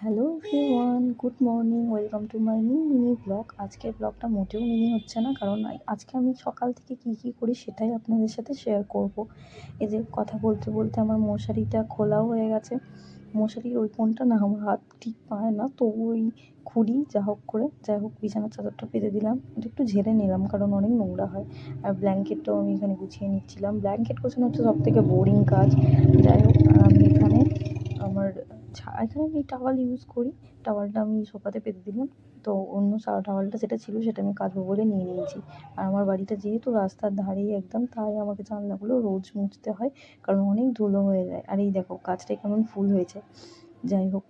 Hello everyone, good morning, welcome to my new mini blog. আজকের ব্লগটা মোটেও mini হচ্ছে না, কারণ আজকে আমি সকাল থেকে কী করি সেটাই আপনাদের সাথে শেয়ার করব। এই যে কথা বলতে বলতে আমার মশারিটা খোলাও হয়ে গেছে। মশারির ওই কোণটা না আমার হাত ঠিক পায় না, তো ওই খুলি যাই হোক বিছানার চাদরটা পেতে দিলাম, এটা একটু ঝেড়ে নিলাম কারণ অনেক নোংরা হয়। আর ব্ল্যাঙ্কেটটাও আমি এখানে গুছিয়ে নিচ্ছিলাম। ব্ল্যাঙ্কেট গোছানো হচ্ছে সব থেকে বোরিং কাজ। যাই হোক, আর আমি এখানে আমার এখানে আমি টাওয়াল ইউজ করি। টাওয়ালটা আমি সোফাতে পেতে দিলাম। তো অন্য টাওয়ালটা যেটা ছিল সেটা আমি কাচবো বলে নিয়ে নিয়েছি। আর আমার বাড়িটা যেহেতু রাস্তার ধারেই একদম, তাই আমাকে জানলাগুলো রোজ মুছতে হয়, কারণ অনেক ধুলো হয়ে যায়। আর এই দেখো গাছটা কেমন ফুল হয়েছে। যাই হোক,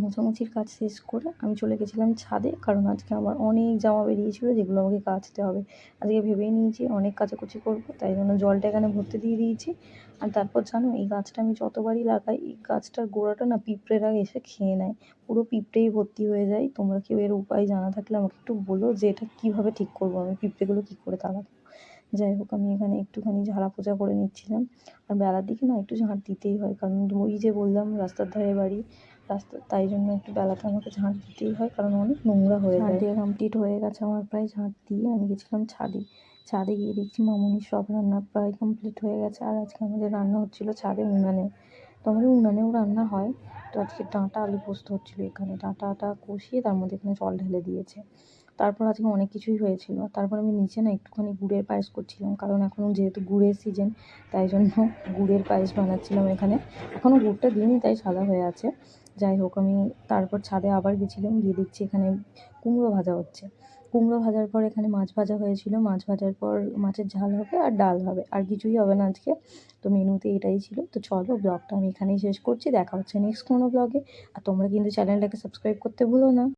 মোছামুছির কাজ শেষ করে আমি চলে গেছিলাম ছাদে, কারণ আজকে আমার অনেক জামা বেরিয়েছিল যেগুলো আমাকে কাচতে হবে। আজকে ভেবেই নিয়েছি অনেক কাচাকুচি করবো, তাই জন্য জলটা এখানে ভর্তি দিয়ে দিয়েছি। আর তারপর জানো, এই গাছটা আমি যতবারই লাগাই, এই গাছটার গোড়াটা না পিঁপড়েরা এসে খেয়ে নেয়, পুরো পিঁপড়েই ভর্তি হয়ে যায়। তোমরা কেউ এর উপায় জানা থাকলে আমাকে একটু বলো যে এটা কীভাবে ঠিক করবো, আমি পিঁপড়েগুলো কী করে তাড়াবো। যাই হোক, আমি এখানে একটুখানি ঝাড়া পোছা করে নিচ্ছিলাম। আর বেলার দিকে না একটু ঝাঁট দিতেই হয়, কারণ ওই যে বললাম রাস্তার ধারে বাড়ি, তাই জন্য একটু বেলাতে আমাকে ঝাঁট দিতেই হয়, কারণ অনেক নোংরা হয়ে যায়। ঝাঁট দিয়ে কমপ্লিট হয়ে গেছে আমার প্রায়। ঝাঁট দিয়ে আমি গেছিলাম ছাদে গিয়ে দেখছি মামুনির সব রান্না প্রায় কমপ্লিট হয়ে গেছে। আর আজকে আমাদের রান্না হচ্ছিলো ছাদে উনানে। তো আমাদের উনানেও রান্না হয়। তো আজকে ডাঁটা আলু পোস্ত হচ্ছিলো এখানে। ডাঁটাটা কষিয়ে তার মধ্যে এখানে জল ঢেলে দিয়েছে। তারপর আজকে অনেক কিছুই হয়েছিল। তারপর আমি নিচে না একটুখানি গুড়ের পায়েস করছিলাম, কারণ এখনও যেহেতু গুড়ের সিজন, তাই জন্য গুড়ের পায়েস বানাচ্ছিলাম এখানে। এখনও গুড়টা দিইনি, তাই সাদা হয়ে আছে। যাই হোক, আমি তারপর ছাদে আবার গেছিলাম, গিয়ে দেখছি এখানে কুমড়ো ভাজা হচ্ছে। কুমড়ো ভাজার পর এখানে মাছ ভাজা হয়েছিল। মাছ ভাজার পর মাছের ঝাল হবে আর ডাল হবে, আর কিছুই হবে না আজকে। তো মেনুতে এটাই ছিল। তো চলো, ব্লগটা আমি এখানেই শেষ করছি। দেখা হচ্ছে নেক্সট কোনো ব্লগে। আর তোমরা কিন্তু চ্যানেলটাকে সাবস্ক্রাইব করতে ভুলো না।